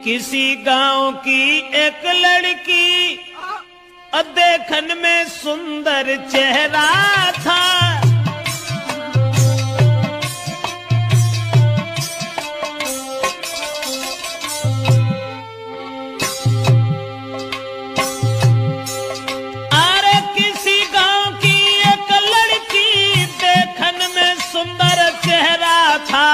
किसी गांव की एक लड़की देखन में सुंदर चेहरा था। अरे किसी गांव की एक लड़की देखन में सुंदर चेहरा था।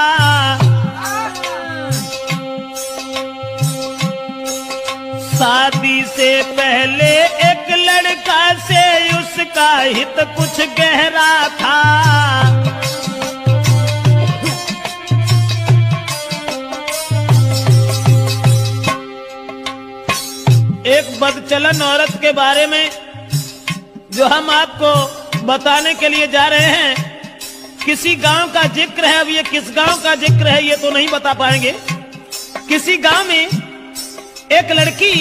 शादी से पहले एक लड़का से उसका हित कुछ गहरा था। एक बदचलन औरत के बारे में जो हम आपको बताने के लिए जा रहे हैं, किसी गांव का जिक्र है। अब ये किस गांव का जिक्र है ये तो नहीं बता पाएंगे। किसी गांव में एक लड़की,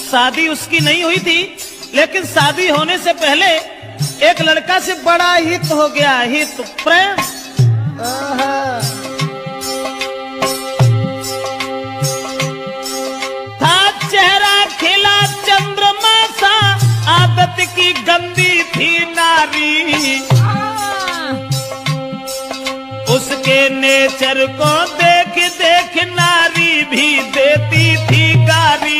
शादी उसकी नहीं हुई थी, लेकिन शादी होने से पहले एक लड़का से बड़ा हित हो गया, हित प्रेम। था चेहरा खिला चंद्रमा सा, आदत की गंदी थी नारी। उसके नेचर को देख देख नारी भी देती थी गारी।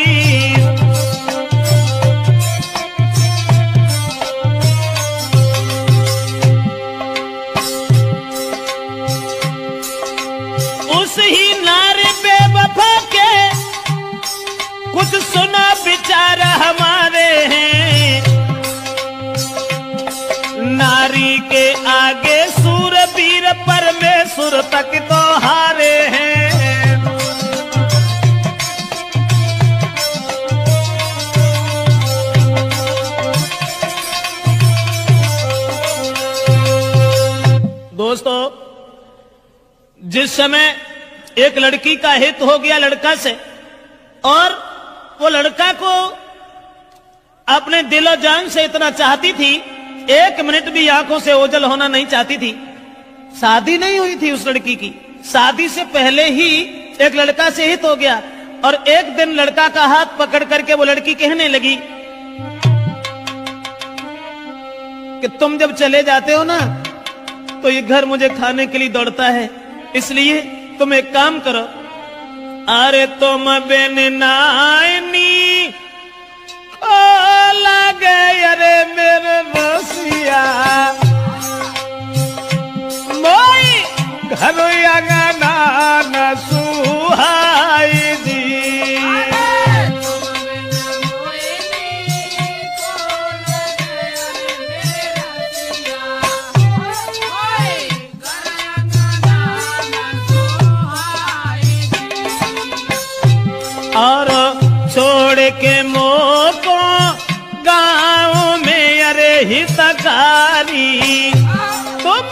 उस ही नारे बेवफा के कुछ सुना विचार हमारे हैं। नारी के आगे सूरवीर परमेश्वर तक तो हारे हैं। दोस्तों, जिस समय एक लड़की का हित हो गया लड़का से, और वो लड़का को अपने दिलो जान से इतना चाहती थी, एक मिनट भी आंखों से ओझल होना नहीं चाहती थी। शादी नहीं हुई थी उस लड़की की, शादी से पहले ही एक लड़का से हित हो गया। और एक दिन लड़का का हाथ पकड़ करके वो लड़की कहने लगी कि तुम जब चले जाते हो ना तो ये घर मुझे खाने के लिए दौड़ता है, इसलिए तुम एक काम करो, अरे तुम बिन नायनी लगे अरे मेरे रसिया मोई घर अंगना न सुहाई जी। और छोड़ के मोको गाँव में अरे हितकारी, तुम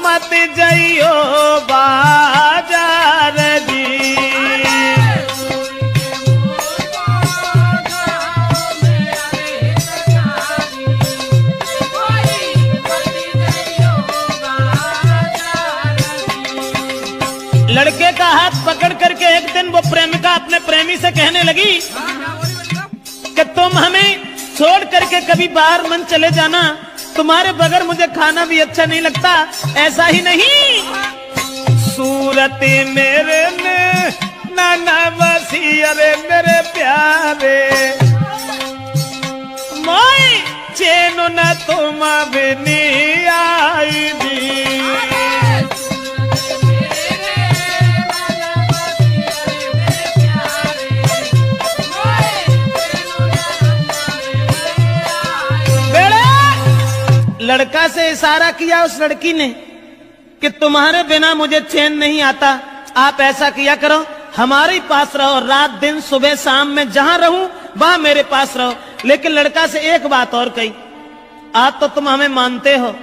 मत जाइयो बाजार जी। लड़के का हाथ पकड़ करके एक दिन वो प्रेमिका अपने प्रेमी से कहने लगी कि तुम हमें छोड़ करके कभी बाहर मन चले जाना, तुम्हारे बगैर मुझे खाना भी अच्छा नहीं लगता। ऐसा ही नहीं, सूरत मेरे ने नाना बसी अरे मेरे प्यारे मोई चैनो न तुम बिनी आई दी। लड़का से इशारा किया उस लड़की ने कि तुम्हारे बिना मुझे चैन नहीं आता, आप ऐसा किया करो, हमारे पास रहो, रात दिन सुबह शाम में जहां रहूं वहां मेरे पास रहो। लेकिन लड़का से एक बात और कही, आज तो तुम हमें मानते हो,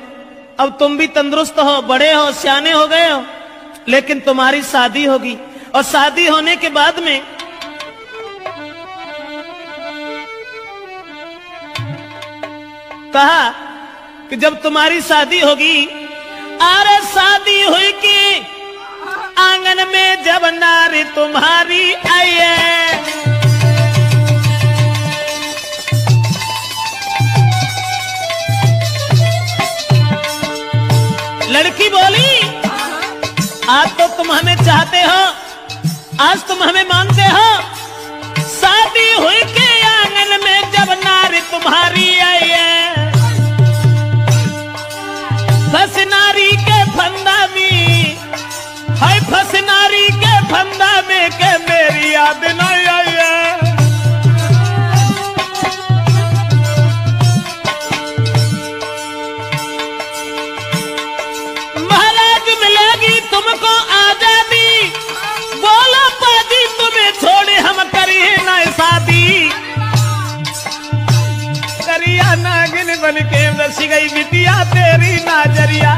अब तुम भी तंदुरुस्त हो, बड़े हो, सियाने हो गए हो, लेकिन तुम्हारी शादी होगी, और शादी होने के बाद में कहा कि जब तुम्हारी शादी होगी, अरे शादी हुई कि आंगन में जब नारी तुम्हारी आई है, आज तुम हमें मानते हो। शादी हुई के आंगन में जब नारी तुम्हारी आई है, फंस नारी के फंदा में, हाय फंस नारी के फंदा में के मेरी याद नहीं आई है। महाराज मिलेगी तुमको आजादी, बोलो पादी तुम्हें छोड़े हम करिए ना शादी। करिया नागिन बन के बस गई बिटिया तेरी नाजरिया,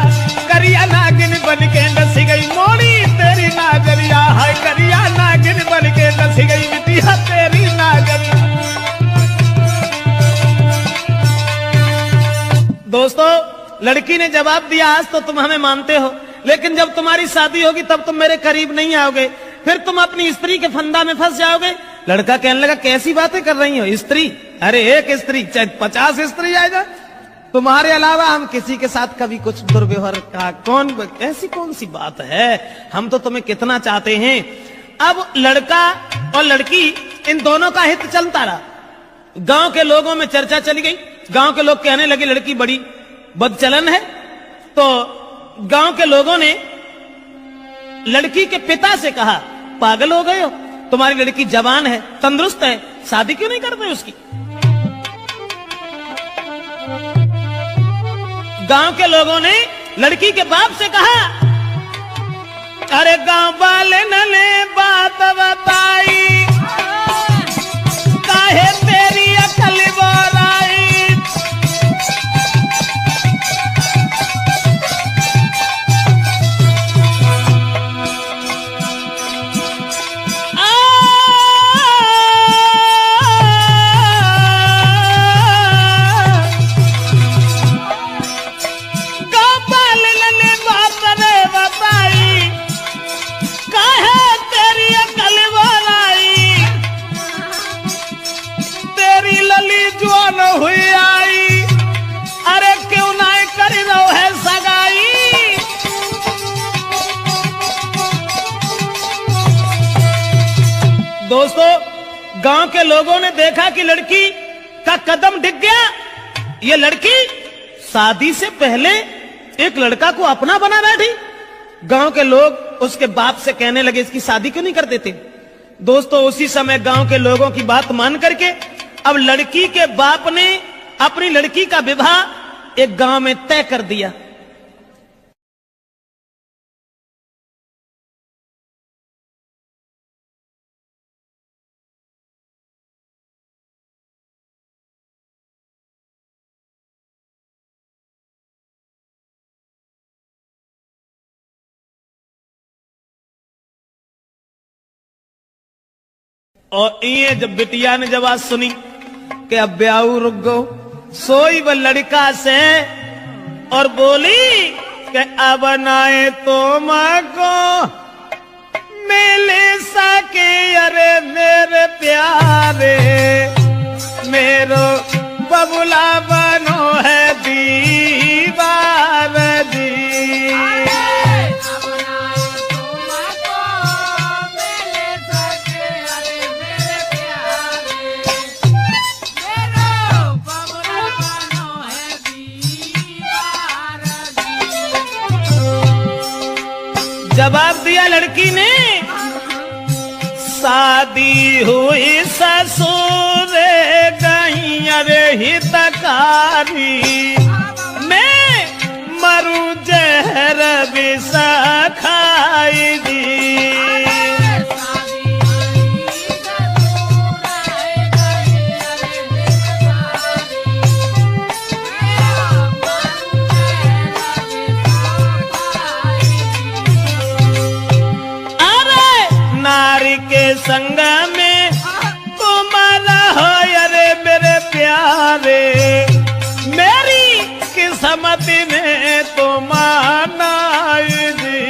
करिया नागिन बन के बस गई मोड़ी तेरी नाजरिया, हाय करिया नागिन बन के बस गई बिटिया तेरी नाजरिया। दोस्तों, लड़की ने जवाब दिया आज तो तुम हमें मानते हो, लेकिन जब तुम्हारी शादी होगी तब तुम मेरे करीब नहीं आओगे, फिर तुम अपनी स्त्री के फंदा में फंस जाओगे। लड़का कहने लगा कैसी बातें कर रही हो, स्त्री? अरे एक स्त्री चाहे 50 स्त्री आएगा, तुम्हारे अलावा हम किसी के साथ कभी कुछ दुर्व्यवहार का ऐसी कौन सी बात है, हम तो तुम्हें कितना चाहते हैं। अब लड़का और लड़की इन दोनों का हित चलता रहा। गांव के लोगों में चर्चा चली गई, गांव के लोग कहने लगे लड़की बड़ी बदचलन है। तो गांव के लोगों ने लड़की के पिता से कहा पागल हो गए हो, तुम्हारी लड़की जवान है, तंदुरुस्त है, शादी क्यों नहीं करते उसकी। गांव के लोगों ने लड़की के बाप से कहा अरे गांव वाले ने बात बताई, काहे तेरी अकल बोलाई। हुई आई, अरे क्यों ना करी रो है सगाई। दोस्तों, गांव के लोगों ने देखा कि लड़की का कदम डिग गया। ये लड़की शादी से पहले एक लड़का को अपना बना बैठी। गांव के लोग उसके बाप से कहने लगे इसकी शादी क्यों नहीं कर देते। दोस्तों, उसी समय गांव के लोगों की बात मान करके अब लड़की के बाप ने अपनी लड़की का विवाह एक गांव में तय कर दिया। और ये जब बिटिया ने जब आज सुनी कि अब ब्याह रुक गो, सोई वह लड़का से और बोली कि अब नाए तो माँ को मिले सके, अरे मेरे प्यारे मेरो बबुला बनो है दीवार दी। जवाब दिया लड़की ने, शादी हुई ससुर गई अरे हितकारी, मैं मरू जहर विष खाई दी। संग में तुम्हारा हो अरे मेरे प्यारे, मेरी किस्मत में तुम्हारा जी।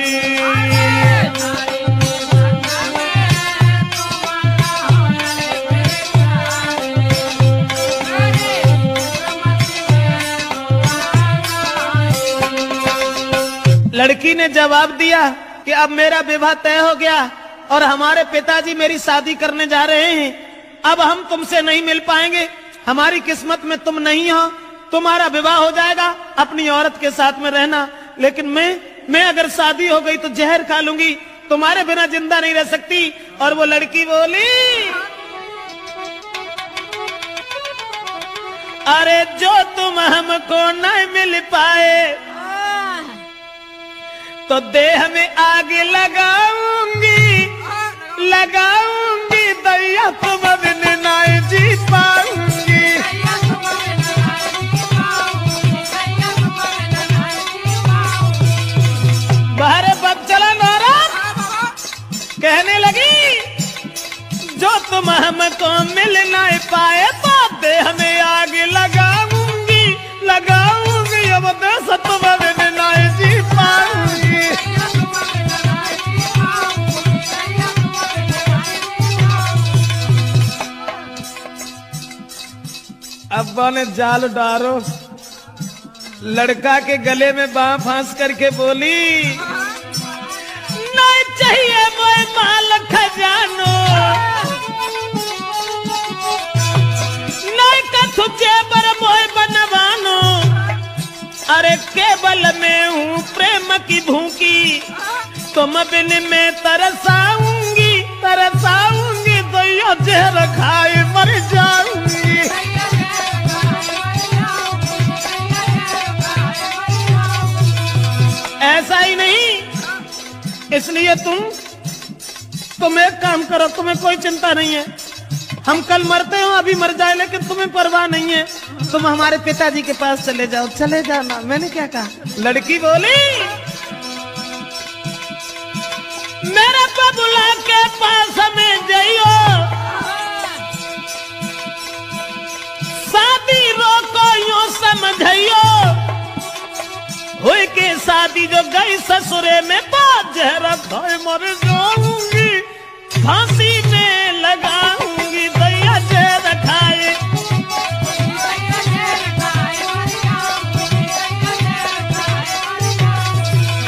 लड़की ने जवाब दिया कि अब मेरा विवाह तय हो गया, और हमारे पिताजी मेरी शादी करने जा रहे हैं, अब हम तुमसे नहीं मिल पाएंगे, हमारी किस्मत में तुम नहीं हो, तुम्हारा विवाह हो जाएगा, अपनी औरत के साथ में रहना, लेकिन मैं अगर शादी हो गई तो जहर खा लूंगी, तुम्हारे बिना जिंदा नहीं रह सकती। और वो लड़की बोली, अरे जो तुम हमको नहीं मिल पाए तो देह में आग लगाऊंगी, लगाऊंगी, दैया तुम बिन नहीं जी पाऊंगी। बाहर बग चला नौरा कहने लगी, जो तुम हमको मिल नहीं पाए तो देह में आग लगाऊंगी, लगाऊंगी, अब देश तुम बिन नहीं जी पाऊंगी। अब्बा ने जाल डारो, लड़का के गले में बांह फांस करके बोली, नहीं चाहिए मोए माल खजानो, नहीं कछु जेबर मोए बनवानो, अरे केवल मैं हूँ प्रेम की भूखी, तुम बिन में तरसाऊंगी, तरसाऊंगी, दैया जहर खाए मर जाऊंगी। ऐसा ही नहीं, इसलिए तुम एक काम करो, तुम्हें कोई चिंता नहीं है, हम कल मरते हो, अभी मर जाए, लेकिन तुम्हें परवाह नहीं है, तुम हमारे पिताजी के पास चले जाओ, चले जाना। मैंने क्या कहा? लड़की बोली, मेरे बबुला के पास हमें जाइयो, शादी रोको यूं समझियो, हुई के शादी जो गई ससुरे में, बात जहर खाए मर जाऊंगी, फांसी में लगाऊंगी, दैया जहर खाए।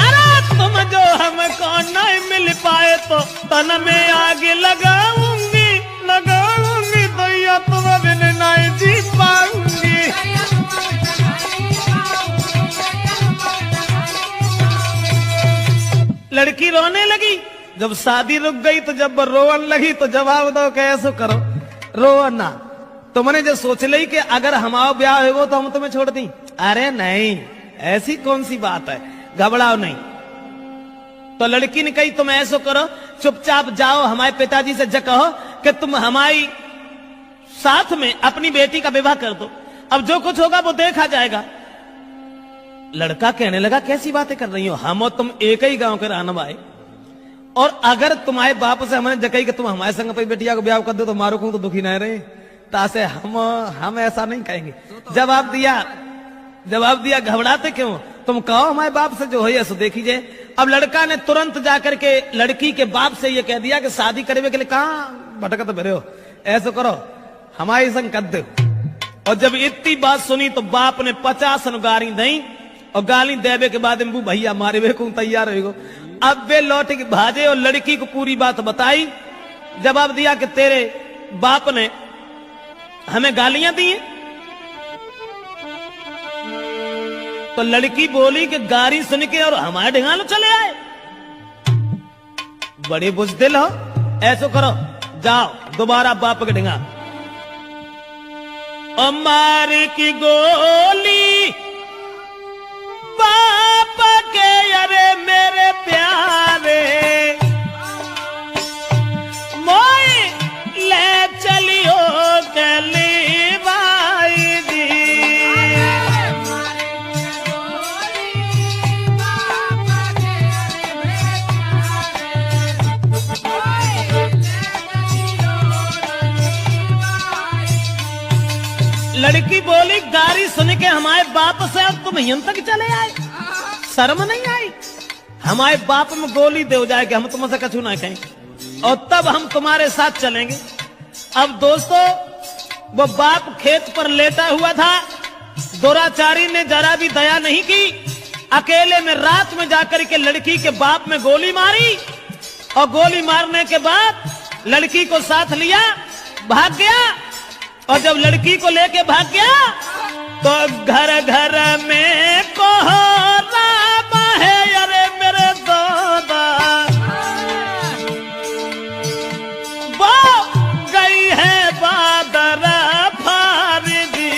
अरे तुम जो हमको नहीं मिल पाए तो तन में आग लगाऊंगी, लगाऊंगी, दैया तुम बिन नहीं जी पाऊंगी। लड़की रोने लगी, जब शादी रुक गई तो जब रोवन लगी तो जवाब दो कैसे करो, रो ना, तुमने जो सोच ली कि अगर हमारा ब्याह होगा तो हम तुम्हें छोड़ दी, अरे नहीं, ऐसी कौन सी बात है, घबराओ नहीं। तो लड़की ने कही तुम ऐसा करो, चुपचाप जाओ, हमारे पिताजी से कहो कि तुम हमारी साथ में अपनी बेटी का विवाह कर दो, अब जो कुछ होगा वो देखा जाएगा। लड़का कहने लगा, कैसी बातें कर रही हो, हम और तुम एक ही गांव के रहने वाले, और अगर तुम्हारे बाप से हमने जकई कि तुम हमारे संग पे बेटिया को ब्याह कर दो तो मारो को तो दुखी नहीं रहे, तासे हम ऐसा नहीं कहेंगे। जवाब दिया, घबराते क्यों, तुम कहो हमारे बाप से जो है सो देखिए। अब लड़का ने तुरंत जाकर के लड़की के बाप से ये कह दिया कि शादी करने के लिए कहाँ भटकत तो हो, ऐसा करो हमारे संग कर दो। और जब इतनी बात सुनी तो बाप ने 50 गाली दी, और गाली देवे के बाद भैया मारे वे को तैयार हो। अब वे लौट के भाजे और लड़की को पूरी बात बताई, जवाब दिया कि तेरे बाप ने हमें गालियां दी। तो लड़की बोली कि गाली सुन के और हमारे ढिंगालो चले आए, बड़े बुजदिल हो, ऐसो करो जाओ दोबारा बाप के ढिंगा। और मार की गोली बाप के, अरे मेरे प्यारे, मोई ले चलियो गली बाई दी। लड़की बोली, गाली सुन के हमारे बाप से अब तुम यहां तक चले आए, शर्म नहीं आई, हमारे बाप में गोली दे जाए कि हम तुमसे कछु ना कहें, और तब हम तुम्हारे साथ चलेंगे। अब दोस्तों, वो बाप खेत पर लेटा हुआ था, दुराचारी ने जरा भी दया नहीं की, अकेले में रात में जाकर के लड़की के बाप में गोली मारी और गोली मारने के बाद लड़की को साथ लिया, भाग गया। और जब लड़की को लेके भाग गया तो घर घर में कोहराम है, अरे मेरे दादा वो गई है बादर फारदी।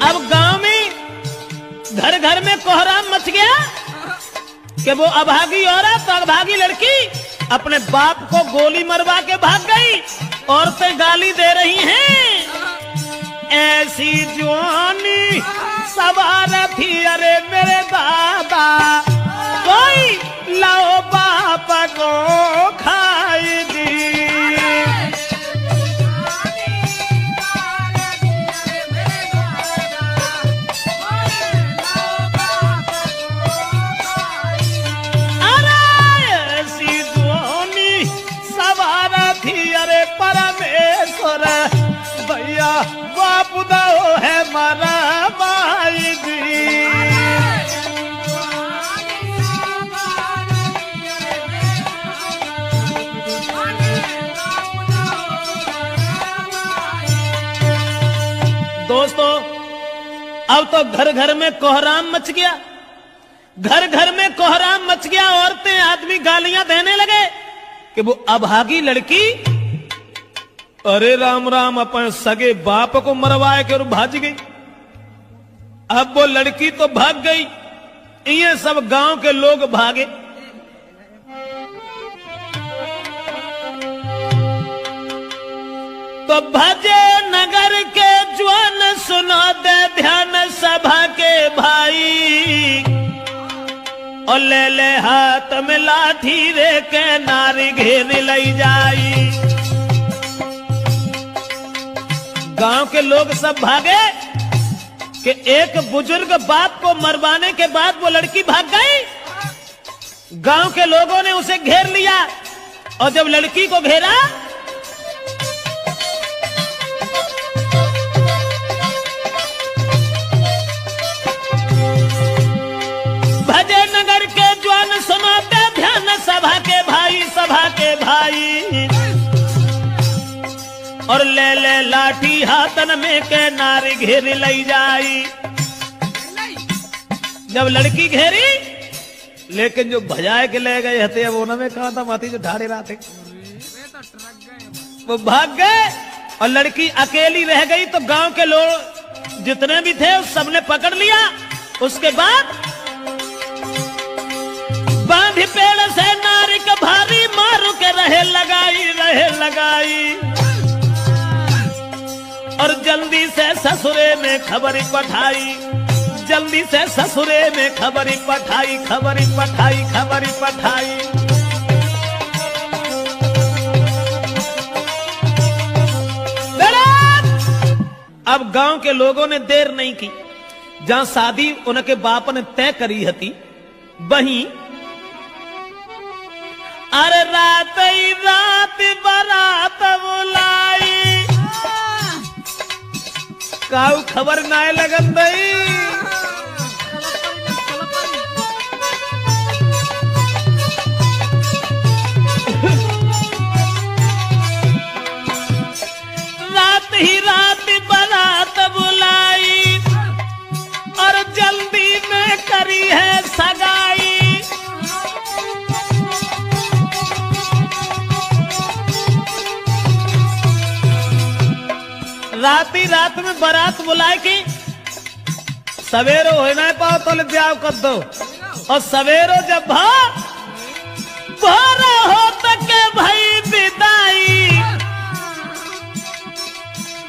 अब गांव में घर घर में कोहराम मच गया कि वो अभागी औरत, अभागी लड़की अपने बाप को गोली मरवा के भाग गई। औरतें गाली दे रही हैं, ऐसी जवानी सवार थी, अरे मेरे दादा कोई लाओ बाप को खाई दी। परमेश्वर भैया बाप दो है मारा भाई जी। दोस्तों अब तो घर घर में कोहराम मच गया, घर घर में कोहराम मच गया। औरतें आदमी गालियां देने लगे कि वो अभागी लड़की, अरे राम राम, अपन सगे बाप को मरवाए के और भाज गई। अब वो लड़की तो भाग गई, ये सब गांव के लोग भागे। तो भजे नगर के जवान सुनो दे ध्यान सभा के भाई, और ले ले हाथ में लाठी रे के नारी घेर लई जाई। गांव के लोग सब भागे कि एक बुजुर्ग बाप को मरवाने के बाद वो लड़की भाग गई। गांव के लोगों ने उसे घेर लिया और जब लड़की को घेरा भजे नगर के जवान सुनाते ध्यान सभा के भाई, सभा के भाई, और ले ले लाठी हाथन में के नारी घेर लई जाई। जब लड़की घेरी, लेकिन जो भजाए के ले गए हते वो न में कहा था माथी जो ढाड़े रहा थे वो भाग गए और लड़की अकेली रह गई। तो गांव के लोग जितने भी थे उस सबने पकड़ लिया। उसके बाद बांधी पेड़ से नारी का भारी मारू के रहे लगाई, और जल्दी से ससुरे में खबरी पठाई, जल्दी से ससुरे में खबरी पठाई। अब गांव के लोगों ने देर नहीं की, जहां शादी उनके बाप ने तय करी हती वहीं अरे रात ही रात बारात बुलाई, काऊ खबर नाय लगन दई। रात ही रात बारात बुलाई और जल्दी में करी है सगाई। रात ही रात में बारात बुलाए की सवेरो हो ना पाओ तो ब्याह कर दो, और सवेरो जब भोर हो तक के भाई विदाई,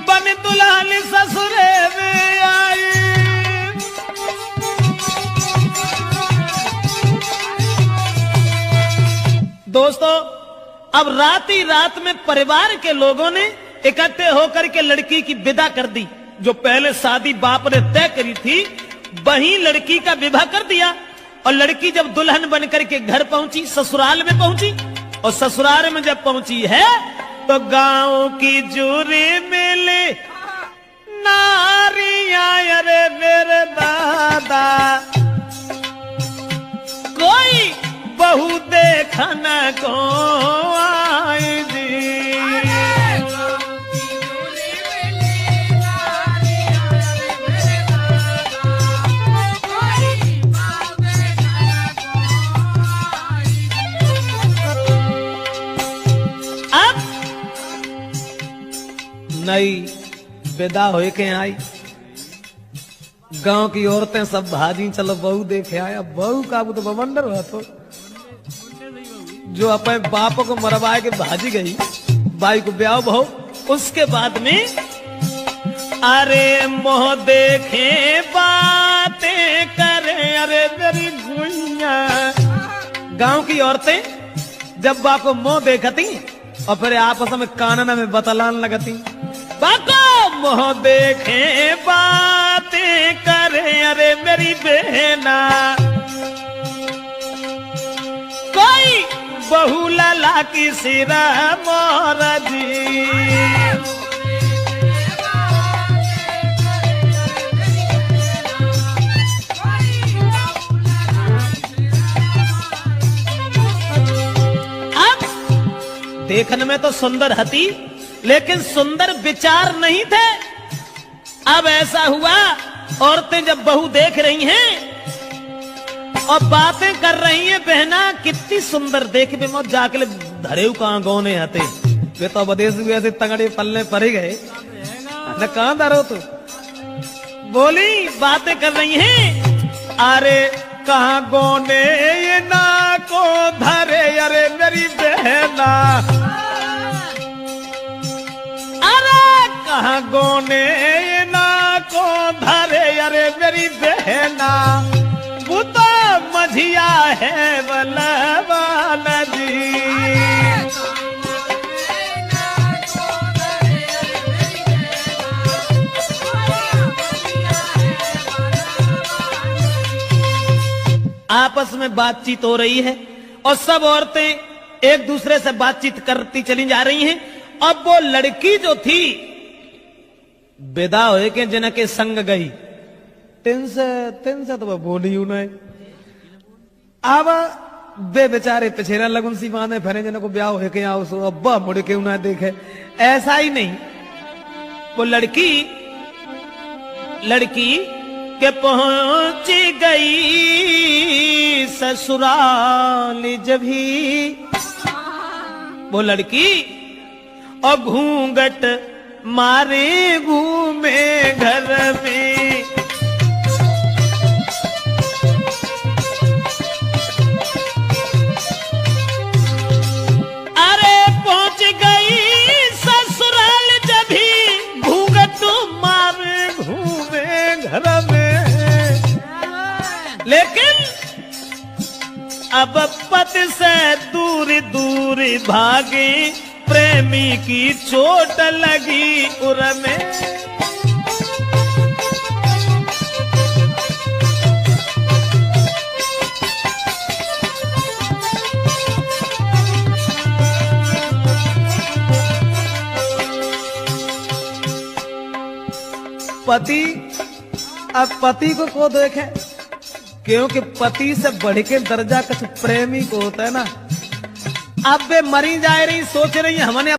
बन दुल्हन ससुरे में आई। दोस्तों अब रात ही रात में परिवार के लोगों ने इकट्ठे होकर के लड़की की विदा कर दी। जो पहले शादी बाप ने तय करी थी वहीं लड़की का विवाह कर दिया। और लड़की जब दुल्हन बनकर के घर पहुंची, ससुराल में पहुंची, और ससुराल में जब पहुंची है तो गांव की जूरी मिली नारियां, अरे मेरे दादा कोई बहू देखन को आई जी। अब नई विदा हो के आई, गांव की औरतें सब भाजी चलो बहू देखे आया। बहू का वो तो बवंडर हुआ, तो जो अपने बाप को मरवा के भाजी गई, बाई को ब्याह बहू। उसके बाद में अरे मोह देखे बातें करे, अरे मेरी गुइया। गांव की औरतें जब बा को मोह देखती और फिर आपस में कानना में बतलान लगती, बाको मोह देखे बातें करे, अरे मेरी बहना कोई बहू लाला की सिरा मोरा जी। अब देखने में तो सुंदर हती, लेकिन सुंदर विचार नहीं थे। अब ऐसा हुआ, औरतें जब बहू देख रही हैं और बातें कर रही हैं, बहना कितनी सुंदर देख बे मत जाके धरे कहां गौने आते वे तो बदेश हुए ऐसे तंगड़े पलने पड़ गए न, कहां धरो तो बोली बातें कर रही हैं। अरे कहां गौने ये ना को धरे, अरे मेरी बहना कहां गोने ना को धरे, अरे मेरी बहना वो तो मझिया है बलवान जी। आपस में बातचीत हो रही है और सब औरतें एक दूसरे से बातचीत करती चली जा रही हैं। अब वो लड़की जो थी विदा हो के जिनके संग गई, तिन से तो बोली नहीं। अब बे बेचारे पिछेरा लगुन सी बांधे फिरे जिनको ब्याह हो के आओ सो अब्बा मुड़ के उन्हें देखे। ऐसा ही नहीं, वो लड़की के पहुंच गई ससुराल जब ही वो लड़की और घूंघट मारे घूमे घर में। अरे पहुंच गई ससुराल जब ही घूंघट मारे घूमे घर में। लेकिन अब पति से दूर दूर भागे, प्रेमी की चोट लगी उर में। पति अब पति को देखे, क्योंकि पति से बढ़ के दर्जा कुछ प्रेमी को होता है ना। अब वे मरी जा रही, सोच रही हमने